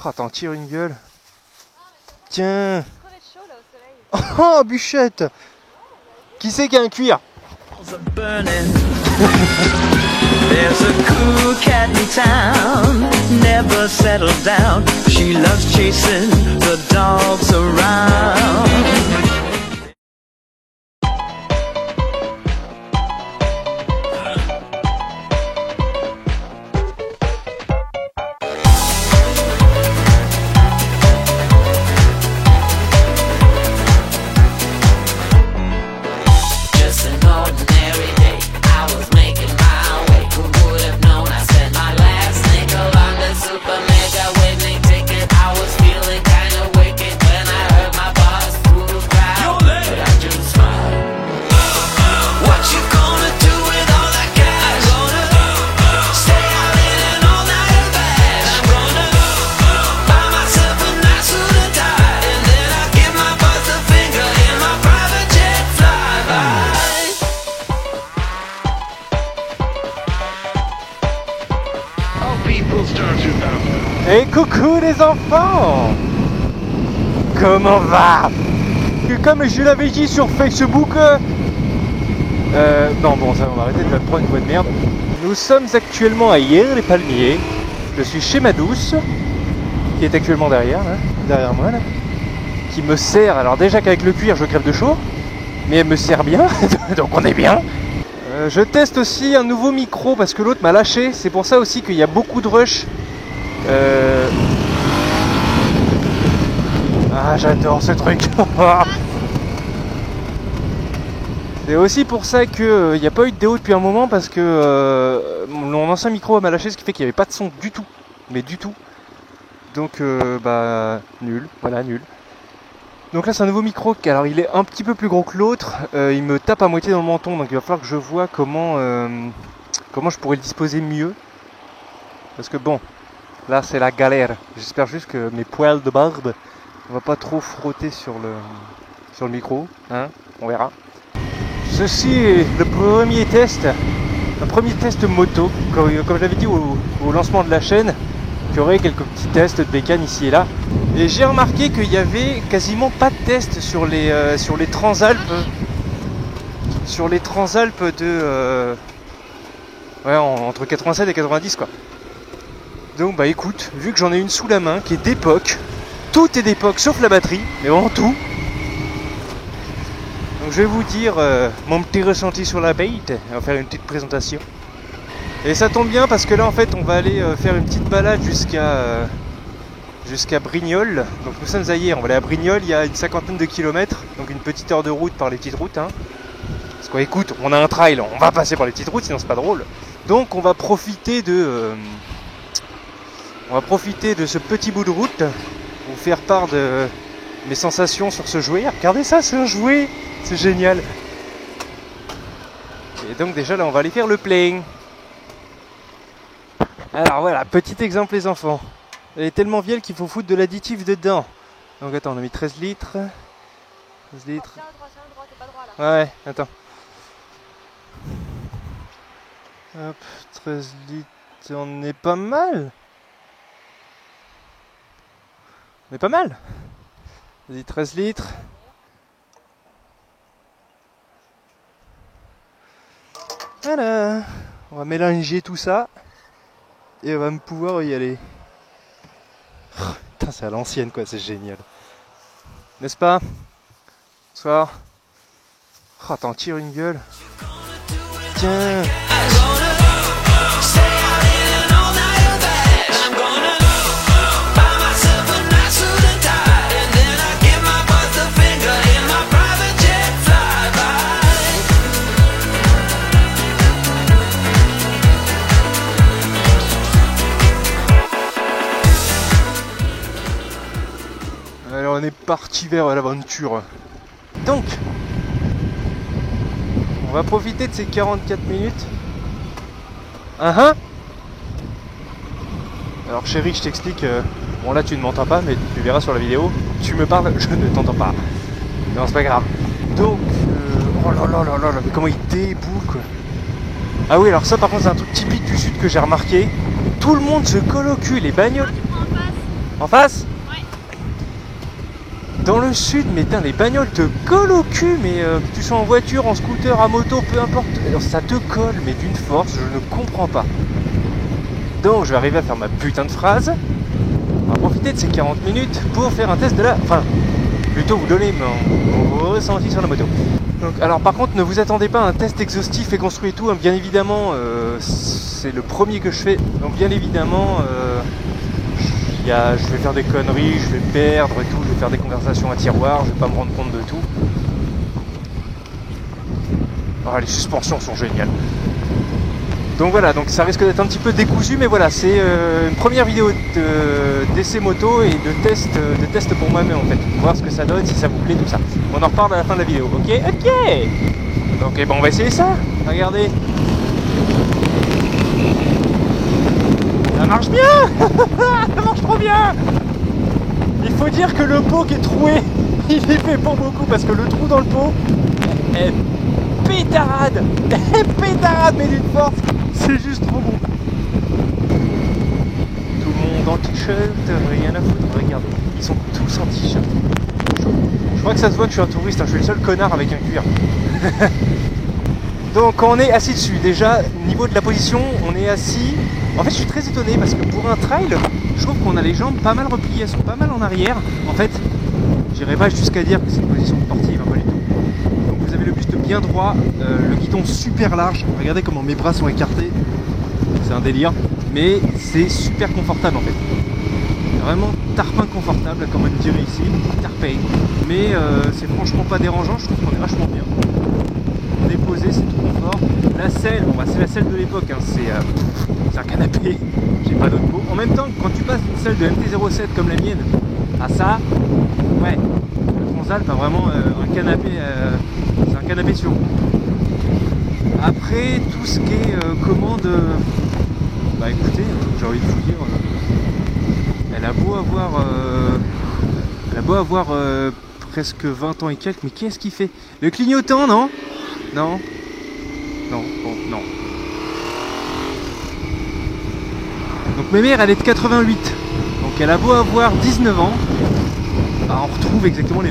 Oh, t'en tires une gueule. Tiens. Oh, bûchette. Qui c'est qui a un cuir? There's a cool cat in town, never settled down. She loves chasing the dogs around. Et coucou les enfants! Comment va? Comme je l'avais dit sur Facebook, non bon ça on va arrêter de prendre une voix de merde. Nous sommes actuellement à Hyères-les-Palmiers. Je suis chez ma douce, qui est actuellement derrière moi là, qui me sert, alors déjà qu'avec le cuir je crève de chaud, mais elle me sert bien, donc on est bien. Je teste aussi un nouveau micro parce que l'autre m'a lâché, c'est pour ça aussi qu'il y a beaucoup de rush. Ah j'adore ce truc. C'est aussi pour ça qu'il n'y a pas eu de déo depuis un moment parce que mon ancien micro m'a lâché, ce qui fait qu'il n'y avait pas de son du tout, mais du tout. Donc bah nul, voilà nul. Donc là c'est un nouveau micro, alors il est un petit peu plus gros que l'autre, il me tape à moitié dans le menton, donc il va falloir que je vois comment je pourrais le disposer mieux. Parce que bon, là c'est la galère. J'espère juste que mes poils de barbe ne vont pas trop frotter sur le micro, hein, on verra. Ceci est le premier test, un premier test moto, comme j'avais dit au lancement de la chaîne. Il y aurait quelques petits tests de bécane ici et là. Et j'ai remarqué qu'il y avait quasiment pas de tests sur les Transalpes. Sur les Transalpes de... ouais, entre 87 et 90 quoi. Donc bah écoute, vu que j'en ai une sous la main qui est d'époque, tout est d'époque sauf la batterie, mais vraiment tout. Donc je vais vous dire mon petit ressenti sur la bête, on va faire une petite présentation. Et ça tombe bien parce que là en fait on va aller faire une petite balade jusqu'à Brignoles. Donc nous sommes à Hyères, on va aller à Brignoles, il y a une 50aine de kilomètres, donc une petite heure de route par les petites routes. Hein. Parce qu'on écoute, on a un trail, on va passer par les petites routes sinon c'est pas drôle. Donc on va profiter de ce petit bout de route pour vous faire part de mes sensations sur ce jouet. Regardez ça, c'est un jouet, c'est génial. Et donc déjà là on va aller faire le plein. Alors voilà, petit exemple les enfants. Elle est tellement vieille qu'il faut foutre de l'additif dedans. Donc attends, on a mis 13 litres. 13 litres. Tiens, droit, t'es pas droit là. Ouais, attends. Hop, 13 litres, on est pas mal. On est pas mal. Vas-y, 13 litres. Voilà. On va mélanger tout ça. Et on va pouvoir y aller. Oh, putain, c'est à l'ancienne quoi, c'est génial. N'est-ce pas? Bonsoir. Oh, t'en tires une gueule. Tiens. Alors on est parti vers l'aventure. Donc, on va profiter de ces 44 minutes. Alors chérie, je t'explique. Bon là tu ne m'entends pas, mais tu verras sur la vidéo. Tu me parles, je ne t'entends pas. Non, c'est pas grave. Donc, oh là là là là là, mais comment il déboule quoi. Ah oui, alors ça par contre c'est un truc typique du sud que j'ai remarqué. Tout le monde se colle au cul, les bagnoles. En face? Ouais. Dans le sud, mais putain, les bagnoles te collent au cul, mais que tu sois en voiture, en scooter, à moto, peu importe, ça te colle, mais d'une force, je ne comprends pas. Donc je vais arriver à faire ma putain de phrase. On va profiter de ces 40 minutes pour faire un test de la... Enfin, plutôt vous donner mon ressenti sur la moto. Donc, alors par contre, ne vous attendez pas à un test exhaustif et construit et tout, hein. Bien évidemment, c'est le premier que je fais. Donc bien évidemment, je vais faire des conneries, je vais perdre et tout, je vais faire des conversations à tiroir, je vais pas me rendre compte de tout. Ah, les suspensions sont géniales. Donc voilà, donc ça risque d'être un petit peu décousu, mais voilà, c'est une première vidéo d'essai moto et de test pour moi-même en fait, pour voir ce que ça donne, si ça vous plaît, tout ça. On en reparle à la fin de la vidéo, ok? Ok. Donc eh ben, on va essayer ça, regardez. Ça marche bien. Ça marche trop bien. Il faut dire que le pot qui est troué, il est fait pour beaucoup, parce que le trou dans le pot est pétarade. Pétarade, mais d'une force. C'est juste trop bon. Tout le monde en t-shirt, rien à foutre, regardez. Ils sont tous en t-shirt. Je crois que ça se voit que je suis un touriste, hein. Je suis le seul connard avec un cuir. Donc quand on est assis dessus, déjà, niveau de la position, on est assis. En fait, je suis très étonné parce que pour un trail, je trouve qu'on a les jambes pas mal repliées, elles sont pas mal en arrière. En fait, j'irai pas jusqu'à dire que c'est une position sportive, hein, pas du tout. Donc vous avez le buste bien droit, le guidon super large. Regardez comment mes bras sont écartés. C'est un délire, mais c'est super confortable en fait. Vraiment tarpin confortable, comme on dirait ici, tarpin. Mais c'est franchement pas dérangeant, je trouve qu'on est vachement bien. On est posé, c'est tout confort. La selle, bon bah c'est la selle de l'époque, hein, c'est un canapé, j'ai pas d'autre mot. En même temps, quand tu passes d'une selle de MT-07 comme la mienne à ça, ouais, le Transalp a vraiment un canapé, c'est un canapé sur roue. Après, tout ce qui est commande, bah écoutez, j'ai envie de vous dire, elle a beau avoir presque 20 ans et quelques, mais qu'est-ce qu'il fait? Le clignotant, non? Non. Non, bon, non. Donc ma mère, elle est de 88. Donc elle a beau avoir 19 ans, bah, on retrouve exactement les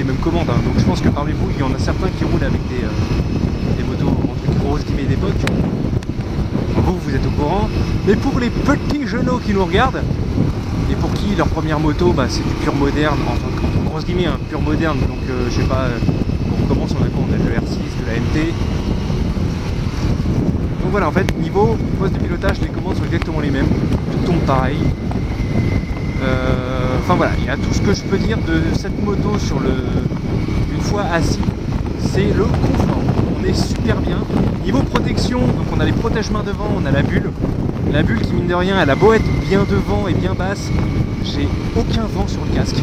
mêmes commandes, hein. Donc je pense que parmi vous, il y en a certains qui roulent avec des motos entre grosses guillemets d'époque. Vous êtes au courant. Mais pour les petits genoux qui nous regardent, et pour qui leur première moto, bah, c'est du pur moderne, entre grosses guillemets, hein, pur moderne. Donc je sais pas, on commence, on a quoi? On a de R6, de la MT. Donc voilà, en fait, niveau poste de pilotage, les commandes sont exactement les mêmes. Tout tombe pareil. Enfin voilà, il y a tout ce que je peux dire de cette moto sur une fois assis, c'est le confort. On est super bien. Niveau protection, donc on a les protège-mains devant, on a la bulle. La bulle qui mine de rien, elle a beau être bien devant et bien basse, j'ai aucun vent sur le casque.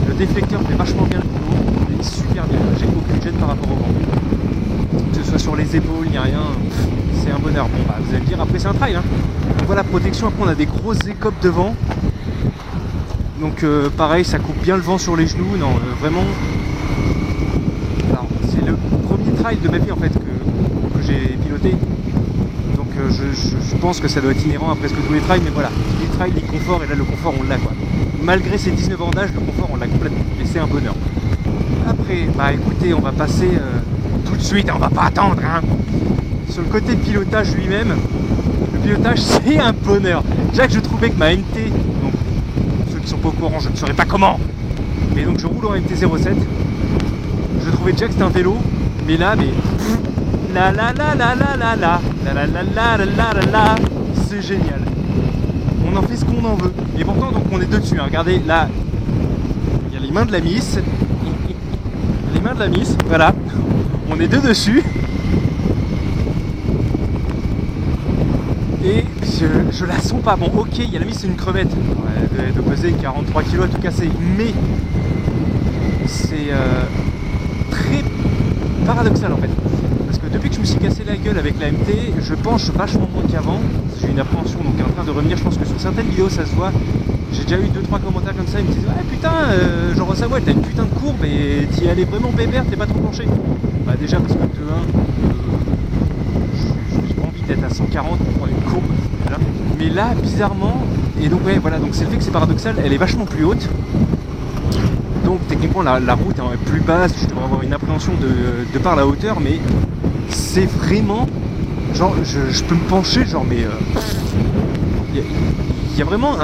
Le déflecteur fait vachement bien le boulot, on est super bien, j'ai aucune gêne par rapport au vent. Que ce soit sur les épaules, il n'y a rien, c'est un bonheur. Bon bah vous allez me dire, après c'est un trail, hein. Donc voilà, protection, après on a des grosses écopes devant. Donc pareil, ça coupe bien le vent sur les genoux, non, vraiment. Alors, c'est le premier trail de ma vie en fait que j'ai piloté. Donc je pense que ça doit être inhérent à presque tous les trails, mais voilà, les trails, les conforts, et là le confort on l'a quoi. Malgré ses 19 ans d'âge, le confort on l'a complètement, et c'est un bonheur. Après, bah écoutez, on va passer tout de suite, on va pas attendre, hein. Sur le côté pilotage lui-même, le pilotage c'est un bonheur. Déjà que je trouvais que ma MT, donc pour ceux qui sont pas au courant, je ne saurais pas comment, mais donc je roule en MT-07, je trouvais déjà que c'était un vélo, mais là, la la la la la la la la la la la la la la, c'est génial. On en fait ce qu'on en veut. Et pourtant, donc on est deux dessus, hein. Regardez, là, il y a les mains de la miss. Les mains de la miss, voilà. On est deux dessus. Et je la sens pas. Bon, ok, il y a la miss, c'est une crevette. Ouais, de peser 43 kg à tout casser. Mais c'est très paradoxal en fait. Parce que depuis que je me suis cassé la gueule avec la MT, je penche vachement moins qu'avant. J'ai une appréhension donc en train de revenir. Je pense que sur certaines vidéos ça se voit. J'ai déjà eu 2-3 commentaires comme ça. Ils me disent ouais putain, genre ça ouais, t'as une putain de courbe et t'y allais vraiment pépère, t'es pas trop penché. Bah déjà parce que de 1, j'ai pas envie d'être à 140 pour prendre une courbe. Déjà. Mais là, bizarrement, Et donc ouais voilà, donc c'est le fait que c'est paradoxal, elle est vachement plus haute. Donc techniquement la route est plus basse, je devrais avoir une appréhension de par la hauteur, mais c'est vraiment genre je peux me pencher genre mais il y a vraiment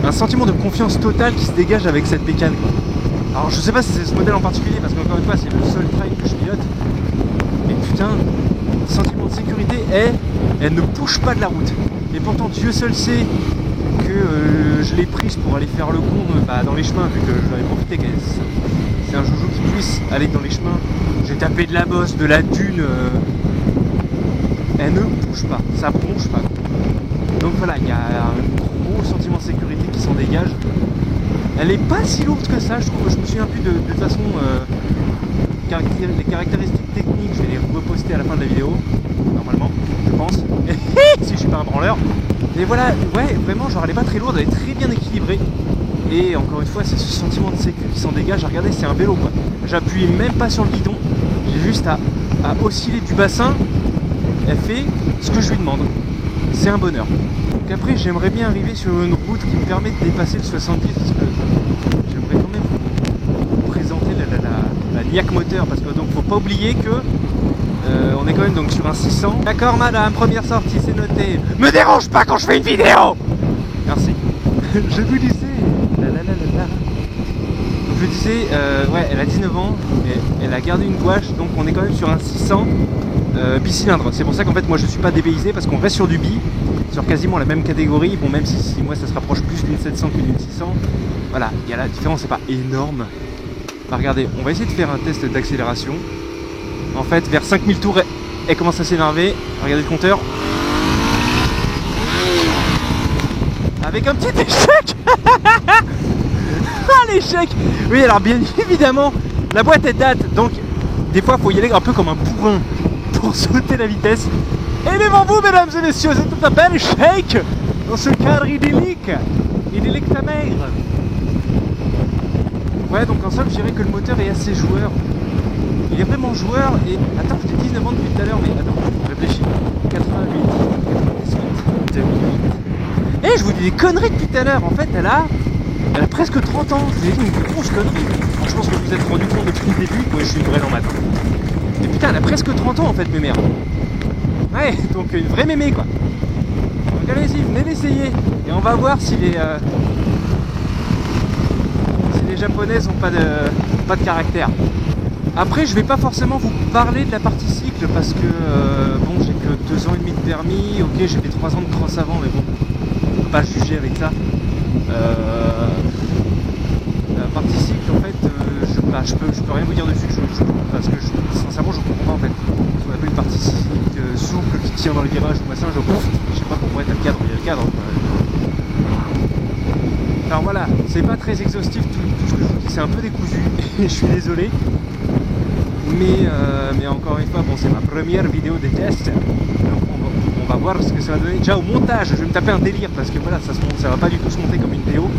un sentiment de confiance totale qui se dégage avec cette bécane. Alors je sais pas si c'est ce modèle en particulier parce qu'encore une fois c'est le seul trail que je pilote, mais putain, le sentiment de sécurité elle ne bouge pas de la route. Et pourtant Dieu seul sait que je l'ai prise pour aller faire le con dans les chemins, vu que j'en ai profité que c'est un joujou qui puisse aller dans les chemins. J'ai tapé de la bosse, de la dune, elle ne bouge pas, ça bronche pas. Donc voilà, il y a un gros sentiment de sécurité qui s'en dégage. Elle est pas si lourde que ça, je trouve. Je me souviens plus de toute façon les caractéristiques techniques, je vais les reposter à la fin de la vidéo, normalement, je pense. Si je suis pas un branleur. Et voilà, ouais, vraiment, genre elle est pas très lourde, elle est très bien équilibrée. Et encore une fois, c'est ce sentiment de sécu qui s'en dégage. Regardez, c'est un vélo quoi. J'appuie même pas sur le guidon, j'ai juste à osciller du bassin. Elle fait ce que je lui demande. C'est un bonheur. Donc après, j'aimerais bien arriver sur une route qui me permet de dépasser le 70 parce que j'aimerais quand même vous présenter la niaque moteur, parce que donc faut pas oublier que on est quand même donc sur un 600. D'accord madame, première sortie, c'est noté. Me dérange pas quand je fais une vidéo. Merci. Je vous disais. Donc je disais, ouais, elle a 19 ans, et elle a gardé une gouache, donc on est quand même sur un 600 bicylindre. C'est pour ça qu'en fait moi je suis pas dépaysé, parce qu'on reste sur du bi, sur quasiment la même catégorie. Bon, même si moi ça se rapproche plus d'une 700 que d'une 600. Voilà, il y a la différence, c'est pas énorme. Bah, regardez, on va essayer de faire un test d'accélération. En fait, vers 5000 tours, elle commence à s'énerver. Regardez le compteur. Avec un petit échec. Ah, l'échec. Oui, alors bien évidemment, la boîte elle date, donc des fois il faut y aller un peu comme un bourrin pour sauter la vitesse. Et devant vous, mesdames et messieurs, c'est tout un bel échec dans ce cadre idyllique. Idyllique ta mère. Ouais, donc en somme, je dirais que le moteur est assez joueur. Il est vraiment joueur. Et attends, j'ai 19 ans depuis tout à l'heure, mais attends, je réfléchis. 88, 98, 2008. Et je vous dis des conneries depuis tout à l'heure. En fait, elle a presque 30 ans. Je vous ai dit une grosse connerie. Alors, je pense que vous vous êtes rendu compte depuis le début. Ouais, je suis une vraie en maths. Mais putain, elle a presque 30 ans en fait, mes mères. Ouais, donc une vraie mémé quoi. Donc allez-y, venez l'essayer. Et on va voir si les japonaises n'ont pas de caractère. Après, je vais pas forcément vous parler de la partie cycle parce que bon, j'ai que 2 ans et demi de permis. Ok, j'ai fait 3 ans de cross avant, mais bon, on peut pas juger avec ça. La partie cycle, en fait, je peux rien vous dire dessus, parce que sincèrement, je comprends pas en fait. Ce qu'on appelle une partie cycle souple qui tient dans les virages ou machin, je sais pas pourquoi t'as le cadre, il y a le cadre. Alors voilà, c'est pas très exhaustif tout ce que je vous dis, c'est un peu décousu, et je suis désolé. Mais encore une fois, bon, c'est ma première vidéo de test. Donc on va voir ce que ça va donner. Déjà au montage, je vais me taper un délire parce que voilà, ça va pas du tout se monter comme une vidéo.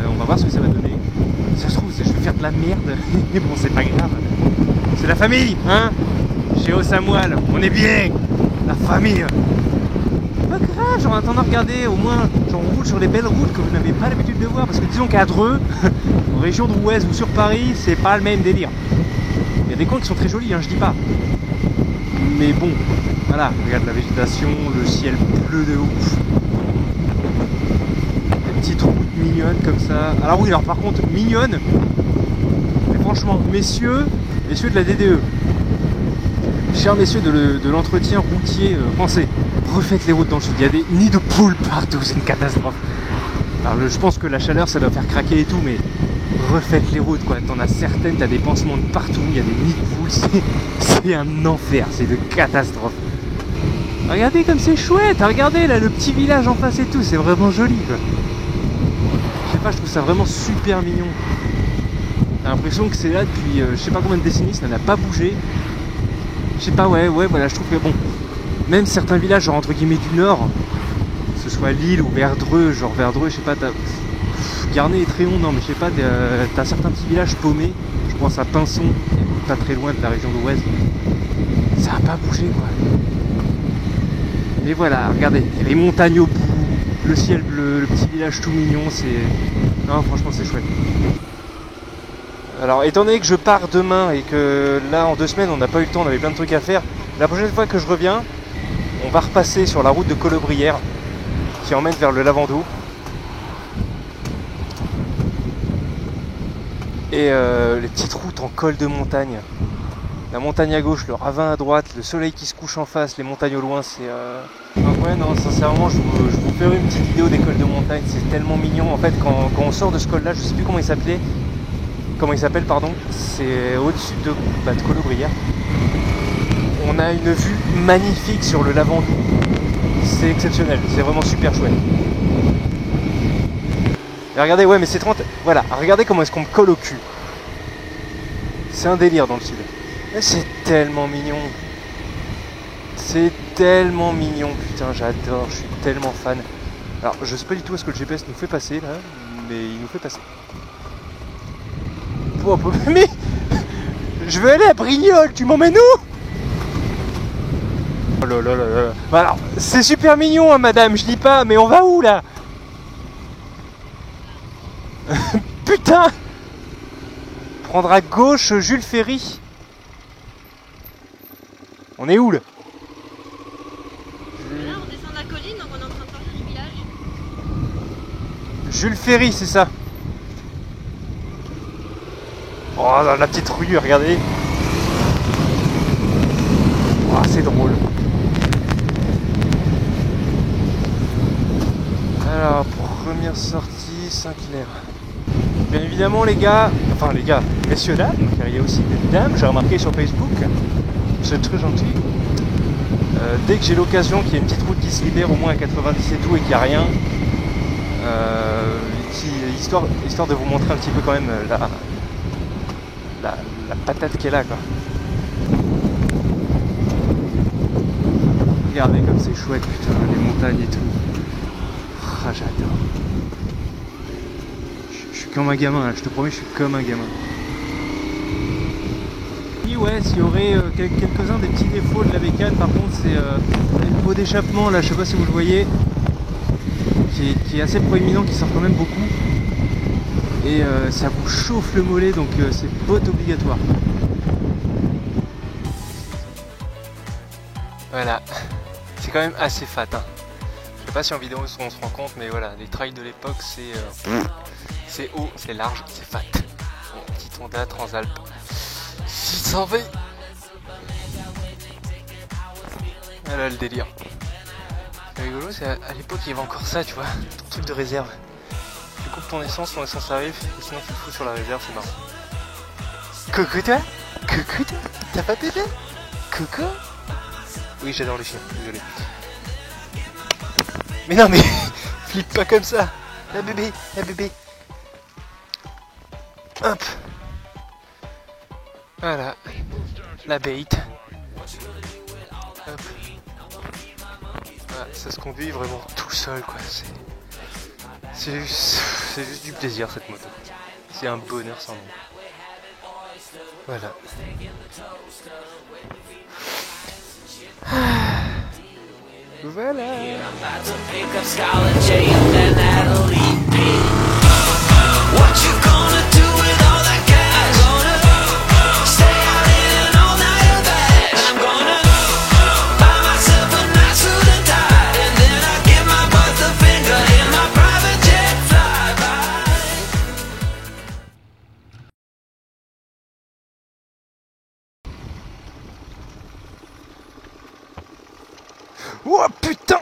On va voir ce que ça va donner. Ça se trouve, je vais faire de la merde, mais bon, c'est pas grave. C'est la famille, hein. Chez Osamuel, on est bien. La famille. Pas grave, genre en attendant regarder, au moins, j'en roule sur les belles routes que vous n'avez pas l'habitude de voir. Parce que disons qu'à Dreux, en région de Rouez ou sur Paris, c'est pas le même délire. Il y a des coins qui sont très jolis, hein, je dis pas. Mais bon, voilà, regarde la végétation, le ciel bleu de ouf. Des petites routes mignonnes comme ça. Alors oui, alors par contre, mignonnes. Mais franchement, messieurs de la DDE, chers messieurs de l'entretien routier français, refaites les routes dans le sud. Il y a des nids de poules partout, c'est une catastrophe. Alors je pense que la chaleur, ça doit faire craquer et tout, mais refaites les routes quoi, t'en as certaines, t'as des pansements de partout, il y a des nids de poules, c'est un enfer, c'est de catastrophe. Regardez comme c'est chouette, regardez là le petit village en face et tout, c'est vraiment joli quoi. Je sais pas, je trouve ça vraiment super mignon. T'as l'impression que c'est là depuis je sais pas combien de décennies, ça n'a pas bougé. Je sais pas, ouais, voilà, je trouve que bon, même certains villages genre entre guillemets du nord, que ce soit Lille ou Verdreux, genre Verdreux, je sais pas, t'as... Garnet et Tréon, non mais je sais pas, t'as certains petits villages paumés, je pense à Pinson, pas très loin de la région d'Ouest, ça a pas bougé quoi. Mais voilà, regardez, les montagnes au bout, le ciel bleu, le petit village tout mignon, c'est... Non, franchement, c'est chouette. Alors, étant donné que je pars demain et que là, en 2 semaines, on n'a pas eu le temps, on avait plein de trucs à faire, la prochaine fois que je reviens, on va repasser sur la route de Colobrières qui emmène vers le Lavandou. Et les petites routes en col de montagne. La montagne à gauche, le ravin à droite, le soleil qui se couche en face, les montagnes au loin, c'est... Ouais, non, sincèrement, je vous ferai une petite vidéo des cols de montagne, c'est tellement mignon. En fait, quand on sort de ce col-là, je sais plus comment il s'appelle, c'est au-dessus de Colobrières. On a une vue magnifique sur le Lavandou. C'est exceptionnel, c'est vraiment super chouette. Et regardez, ouais, mais c'est 30... Voilà, regardez comment est-ce qu'on me colle au cul. C'est un délire dans le sud. C'est tellement mignon. C'est tellement mignon, putain, j'adore, je suis tellement fan. Alors, je sais pas du tout où est-ce que le GPS nous fait passer, là, mais il nous fait passer. Oh, mais... Je veux aller à Brignoles, tu m'emmènes où? Oh là là là là. Bah alors, c'est super mignon, hein, madame, je dis pas, mais on va où, là? Putain! Prendre à gauche Jules Ferry. On est où, là? Là, on descend la colline, donc on est en train de sortir du village. Jules Ferry, c'est ça. Oh, dans la petite rue, regardez. Oh, c'est drôle. Alors, première sortie, Saint-Clair. Bien évidemment, les gars, messieurs, dames, car il y a aussi des dames, j'ai remarqué sur Facebook, c'est très gentil. Dès que j'ai l'occasion qu'il y ait une petite route qui se libère, au moins à 90 et tout, et qu'il n'y a rien, histoire de vous montrer un petit peu quand même la patate qu'elle a, quoi. Regardez comme c'est chouette, putain, les montagnes et tout. Ah, j'adore. Je suis comme un gamin, là, je te promets, je suis comme un gamin. Et ouais, s'il y aurait quelques-uns des petits défauts de la bécane, par contre, c'est le pot d'échappement, là, je sais pas si vous le voyez, qui est assez proéminent, qui sort quand même beaucoup. Et ça vous chauffe le mollet, donc c'est botte obligatoire. Voilà, c'est quand même assez fat, hein. Je sais pas si en vidéo on se rend compte, mais voilà, les trails de l'époque, c'est haut, c'est large, c'est fat. Bon, petit Honda Transalp 600V. Voilà le délire. C'est rigolo, c'est à l'époque il y avait encore ça, tu vois, ton truc de réserve. Tu coupes ton essence arrive, et sinon tu le fous sur la réserve, c'est marrant. Coucou toi? Coucou toi? T'as pas bébé? Coucou? Oui, j'adore les chiens, désolé. Mais non, mais flippe pas comme ça. La bébé, la bébé. Hop. Voilà. La bait. Hop. Voilà, ça se conduit vraiment tout seul, quoi. C'est juste du plaisir, cette moto. C'est un bonheur sans nom. Voilà. Voilà. Oh putain!